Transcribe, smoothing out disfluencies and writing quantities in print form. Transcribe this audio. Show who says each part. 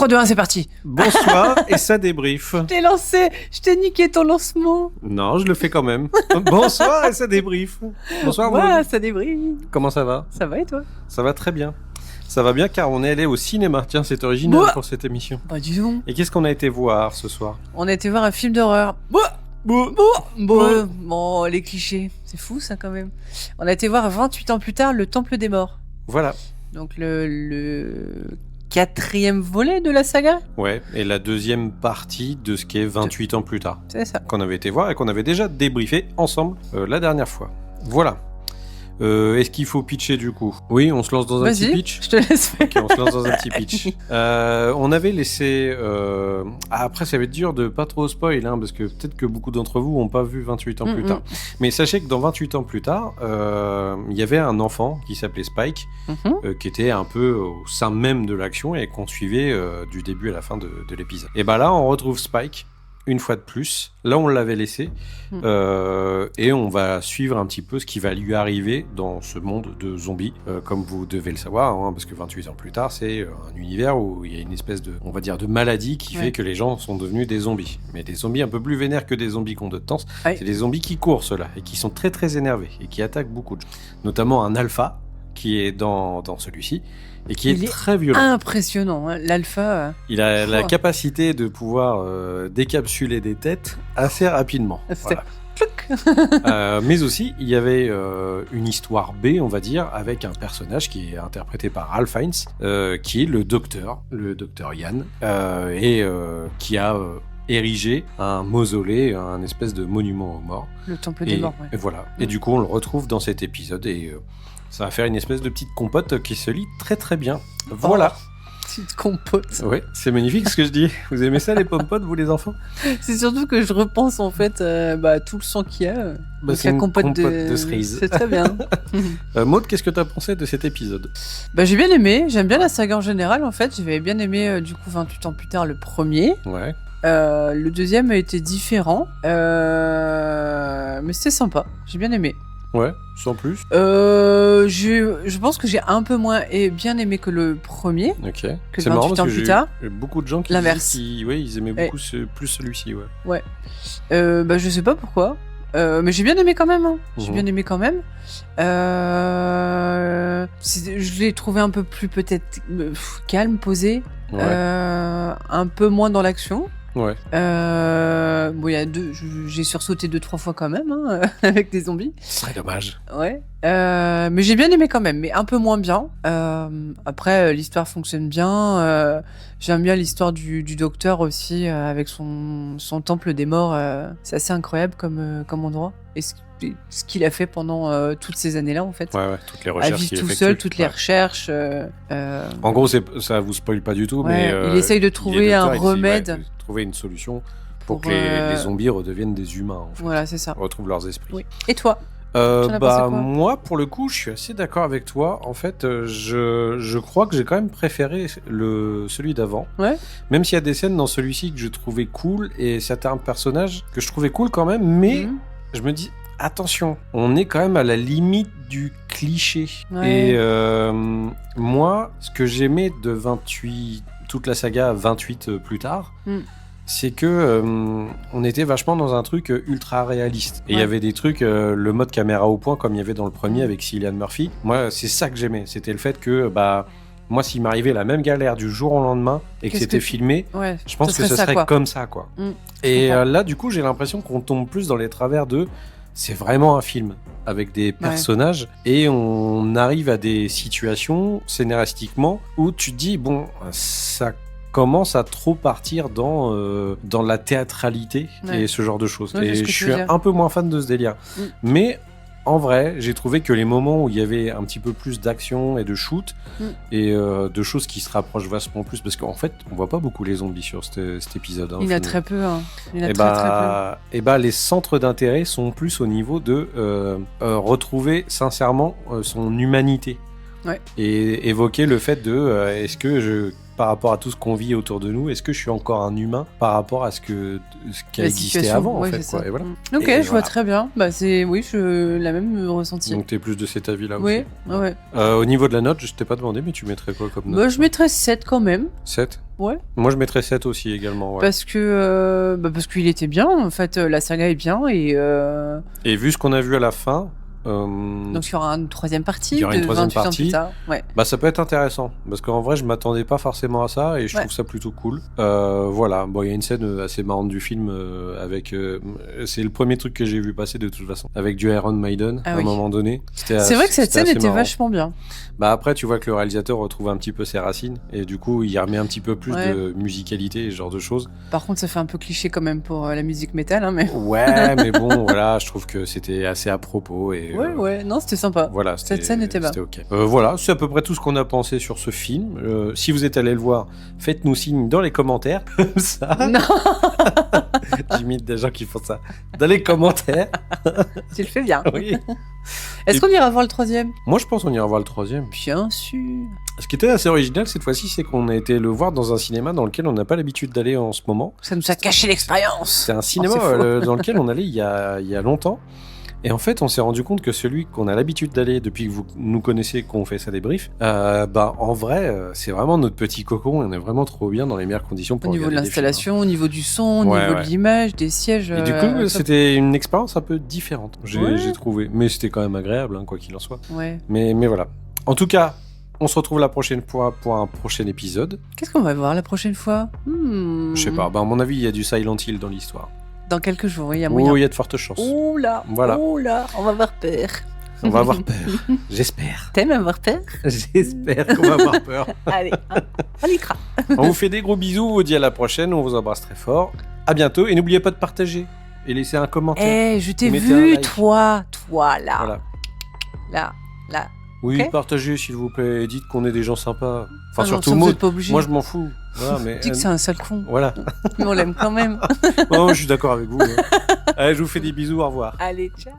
Speaker 1: 3, 2, 1, c'est parti.
Speaker 2: Bonsoir et ça débrief.
Speaker 1: Je t'ai niqué ton lancement.
Speaker 2: Non, je le fais quand même. Bonsoir et ça débrief. Bonsoir,
Speaker 1: Ouais,
Speaker 2: Maud.
Speaker 1: ça débrille.
Speaker 2: Comment ça va?
Speaker 1: Ça va et toi?
Speaker 2: Ça va très bien. Ça va bien car on est allé au cinéma. Tiens, c'est original
Speaker 1: Bah.
Speaker 2: pour cette émission.
Speaker 1: Bah dis donc.
Speaker 2: Et qu'est-ce qu'on a été voir ce soir?
Speaker 1: On a été voir un film d'horreur. Bon, les clichés. C'est fou ça quand même. On a été voir 28 ans plus tard Le Temple des Morts.
Speaker 2: Voilà.
Speaker 1: Donc le 4e volet de la saga.
Speaker 2: Ouais, et la deuxième partie de ce qui est 28 ans plus tard.
Speaker 1: C'est ça.
Speaker 2: Qu'on avait été voir et qu'on avait déjà débriefé ensemble la dernière fois. Voilà. Est-ce qu'il faut pitcher du coup? Oui, on se lance dans un petit pitch.
Speaker 1: Je te laisse faire.
Speaker 2: Ok, on se lance dans un petit pitch. On avait laissé... après, ça va être dur de pas trop spoil, hein, parce que peut-être que beaucoup d'entre vous n'ont pas vu 28 ans plus tard. Mais sachez que dans 28 ans plus tard, il y avait un enfant qui s'appelait Spike, qui était un peu au sein même de l'action et qu'on suivait du début à la fin de l'épisode. Et bah là, on retrouve Spike, une fois de plus. Là, on l'avait laissé. Et on va suivre un petit peu ce qui va lui arriver dans ce monde de zombies, comme vous devez le savoir, hein, parce que 28 ans plus tard, c'est un univers où il y a une espèce de, on va dire, de maladie qui fait que les gens sont devenus des zombies. Mais des zombies un peu plus vénères que des zombies qu'on de temps. C'est des zombies qui courent, ceux-là, et qui sont très très énervés, et qui attaquent beaucoup de gens. Notamment un alpha, qui est dans celui-ci, et qui est très violent.
Speaker 1: Impressionnant, hein. L'alpha.
Speaker 2: Il a la capacité de pouvoir décapsuler des têtes assez rapidement. Voilà. Mais aussi, il y avait une histoire B, on va dire, avec un personnage qui est interprété par Ralph Fiennes, qui est le docteur Yann, et qui a érigé un mausolée, un espèce de monument aux morts.
Speaker 1: Le temple des morts, ouais.
Speaker 2: Et voilà. Et du coup, on le retrouve dans cet épisode, et ça va faire une espèce de petite compote qui se lit très très bien. Voilà.
Speaker 1: Petite compote.
Speaker 2: Ouais, c'est magnifique ce que je dis. Vous aimez ça les pommes-potes, vous les enfants?
Speaker 1: C'est surtout que je repense en fait à tout le sang qu'il y a.
Speaker 2: C'est la compote de cerise.
Speaker 1: C'est très bien.
Speaker 2: Maud, qu'est-ce que tu as pensé de cet épisode?
Speaker 1: J'ai bien aimé. J'aime bien la saga en général en fait. J'avais bien aimé du coup 28 ans plus tard le premier.
Speaker 2: Ouais.
Speaker 1: Le deuxième a été différent. Mais c'était sympa. J'ai bien aimé.
Speaker 2: Ouais, sans plus.
Speaker 1: Je pense que j'ai un peu moins bien aimé que le premier.
Speaker 2: Ok.
Speaker 1: Que 28 ans plus tard.
Speaker 2: J'ai beaucoup de gens qui ils aimaient beaucoup plus celui-ci, ouais.
Speaker 1: Ouais. Je sais pas pourquoi. Mais j'ai bien aimé quand même. Hein. J'ai bien aimé quand même. Je l'ai trouvé un peu plus peut-être calme, posé.
Speaker 2: Ouais.
Speaker 1: Un peu moins dans l'action.
Speaker 2: Ouais.
Speaker 1: J'ai sursauté 2-3 fois quand même, hein, avec des zombies.
Speaker 2: Ce serait dommage.
Speaker 1: Ouais. Mais j'ai bien aimé quand même, mais un peu moins bien. Après, l'histoire fonctionne bien. J'aime bien l'histoire du docteur aussi, avec son temple des morts. C'est assez incroyable comme endroit. Et ce qu'il a fait pendant toutes ces années-là, en fait.
Speaker 2: Ouais, toutes les recherches.
Speaker 1: À vivre tout seul, toutes les recherches.
Speaker 2: En gros, ça vous spoil pas du tout, mais
Speaker 1: il essaye de trouver un remède.
Speaker 2: Trouver une solution pour que les zombies redeviennent des humains, en fait.
Speaker 1: Voilà, c'est ça.
Speaker 2: Retrouvent leurs esprits.
Speaker 1: Oui. Et toi?
Speaker 2: Moi, pour le coup, je suis assez d'accord avec toi. En fait, je crois que j'ai quand même préféré celui d'avant.
Speaker 1: Ouais.
Speaker 2: Même s'il y a des scènes dans celui-ci que je trouvais cool et certains personnages que je trouvais cool quand même, mais je me dis, attention, on est quand même à la limite du cliché.
Speaker 1: Ouais.
Speaker 2: Et moi, ce que j'aimais de 28, toute la saga 28 plus tard, c'est que on était vachement dans un truc ultra réaliste. Et il y avait des trucs, le mode caméra au point, comme il y avait dans le premier avec Cillian Murphy. Moi, c'est ça que j'aimais. C'était le fait que, moi, s'il m'arrivait la même galère du jour au lendemain et que c'était filmé, je pense que ce serait comme ça, quoi. Et là, du coup, j'ai l'impression qu'on tombe plus dans les travers de... C'est vraiment un film avec des personnages et on arrive à des situations scénaristiquement où tu te dis, bon, ça commence à trop partir dans la théâtralité et ce genre de choses.
Speaker 1: Ouais,
Speaker 2: et je suis un peu moins fan de ce délire. Mais en vrai, j'ai trouvé que les moments où il y avait un petit peu plus d'action et de shoot et de choses qui se rapprochent vachement plus, parce qu'en fait, on voit pas beaucoup les zombies sur cet épisode. Hein,
Speaker 1: il y en a très peu. Hein. Il y en a très peu.
Speaker 2: Et les centres d'intérêt sont plus au niveau de retrouver sincèrement son humanité.
Speaker 1: Ouais.
Speaker 2: Et évoquer le fait de est-ce que par rapport à tout ce qu'on vit autour de nous, est-ce que je suis encore un humain par rapport à ce qui a
Speaker 1: La
Speaker 2: existé
Speaker 1: situation,
Speaker 2: avant, en
Speaker 1: ouais,
Speaker 2: fait,
Speaker 1: c'est
Speaker 2: quoi.
Speaker 1: ça.
Speaker 2: Et voilà.
Speaker 1: Ok,
Speaker 2: Et
Speaker 1: je vois
Speaker 2: voilà.
Speaker 1: très bien. Bah, je la même ressenti.
Speaker 2: Donc t'es plus de cet avis-là
Speaker 1: Oui,
Speaker 2: aussi.
Speaker 1: ouais.
Speaker 2: Au niveau de la note, je t'ai pas demandé, mais tu mettrais quoi comme note?
Speaker 1: Bah, je mettrais 7 quand même.
Speaker 2: 7?
Speaker 1: Ouais.
Speaker 2: Moi, je mettrais 7 aussi également. Ouais.
Speaker 1: Parce qu'il était bien. En fait, la saga est bien
Speaker 2: Et vu ce qu'on a vu à la fin,
Speaker 1: donc il y aura une troisième partie.
Speaker 2: Il y aura une
Speaker 1: de
Speaker 2: troisième
Speaker 1: 28 ans
Speaker 2: partie.
Speaker 1: plus tard. Ouais.
Speaker 2: bah ça peut être intéressant parce qu'en vrai, je m'attendais pas forcément à ça et je
Speaker 1: Ouais.
Speaker 2: trouve ça plutôt cool. Voilà, bon, il y a une scène assez marrante du film avec. C'est le premier truc que j'ai vu passer de toute façon avec du Iron Maiden
Speaker 1: Ah
Speaker 2: à un
Speaker 1: oui.
Speaker 2: moment donné.
Speaker 1: C'est vrai que cette
Speaker 2: c'était
Speaker 1: scène
Speaker 2: assez
Speaker 1: était
Speaker 2: marrant.
Speaker 1: vachement bien.
Speaker 2: Bah après, tu vois que le réalisateur retrouve un petit peu ses racines et du coup, il y remet un petit peu plus
Speaker 1: Ouais.
Speaker 2: de musicalité et ce genre de choses.
Speaker 1: Par contre, ça fait un peu cliché quand même pour la musique métal, hein, mais.
Speaker 2: Ouais, mais bon, voilà, je trouve que c'était assez à propos et.
Speaker 1: Ouais, non, c'était sympa.
Speaker 2: Voilà,
Speaker 1: Cette scène était bonne.
Speaker 2: ok. Voilà, c'est à peu près tout ce qu'on a pensé sur ce film. Si vous êtes allé le voir, faites-nous signe dans les commentaires. Comme ça.
Speaker 1: Non,
Speaker 2: J'imite des gens qui font ça. Dans les commentaires.
Speaker 1: tu le fais bien.
Speaker 2: Oui.
Speaker 1: Est-ce
Speaker 2: Et-
Speaker 1: qu'on ira voir le troisième?
Speaker 2: Moi, je pense qu'on ira voir le troisième.
Speaker 1: Bien sûr.
Speaker 2: Ce qui était assez original cette fois-ci, c'est qu'on a été le voir dans un cinéma dans lequel on n'a pas l'habitude d'aller en ce moment.
Speaker 1: Ça nous a caché l'expérience.
Speaker 2: C'est un cinéma
Speaker 1: c'est faux.
Speaker 2: dans lequel on allait il y a longtemps. Et en fait, on s'est rendu compte que celui qu'on a l'habitude d'aller depuis que vous nous connaissez, qu'on fait ça débrief, en vrai, c'est vraiment notre petit cocon et on est vraiment trop bien dans les meilleures conditions pour
Speaker 1: Au niveau de
Speaker 2: regarder des films,
Speaker 1: l'installation, au niveau du son, au
Speaker 2: Ouais,
Speaker 1: niveau
Speaker 2: ouais.
Speaker 1: de l'image, des sièges.
Speaker 2: hein. Et du coup, c'était une expérience un peu différente,
Speaker 1: Ouais.
Speaker 2: j'ai trouvé. Mais c'était quand même agréable, hein, quoi qu'il en soit.
Speaker 1: Ouais.
Speaker 2: Mais voilà. En tout cas, on se retrouve la prochaine fois pour un prochain épisode.
Speaker 1: Qu'est-ce qu'on va voir la prochaine fois?
Speaker 2: Je sais pas, à mon avis, il y a du Silent Hill dans l'histoire.
Speaker 1: Dans quelques jours, il y a
Speaker 2: Oh,
Speaker 1: moyen.
Speaker 2: il y a de fortes chances.
Speaker 1: Oh là,
Speaker 2: Voilà.
Speaker 1: oh là, on va avoir peur.
Speaker 2: On va avoir peur. J'espère.
Speaker 1: T'aimes avoir peur?
Speaker 2: J'espère qu'on va avoir peur.
Speaker 1: Allez, on y croit.
Speaker 2: On vous fait des gros bisous, on vous dit à la prochaine, on vous embrasse très fort. À bientôt et n'oubliez pas de partager et laisser un commentaire.
Speaker 1: Eh, je t'ai
Speaker 2: Mettez un
Speaker 1: vu,
Speaker 2: like.
Speaker 1: toi, là,
Speaker 2: Voilà.
Speaker 1: là.
Speaker 2: Oui,
Speaker 1: Ok.
Speaker 2: partagez s'il vous plaît, et dites qu'on est des gens sympas. Enfin,
Speaker 1: Ah non,
Speaker 2: surtout
Speaker 1: ça, vous
Speaker 2: moi,
Speaker 1: êtes pas obligé.
Speaker 2: moi je m'en fous. Voilà, mais,
Speaker 1: Dis que c'est un sale con,
Speaker 2: voilà.
Speaker 1: mais on l'aime quand même.
Speaker 2: Oh, je suis d'accord avec vous. Allez, je vous fais des bisous, au revoir.
Speaker 1: Allez, ciao.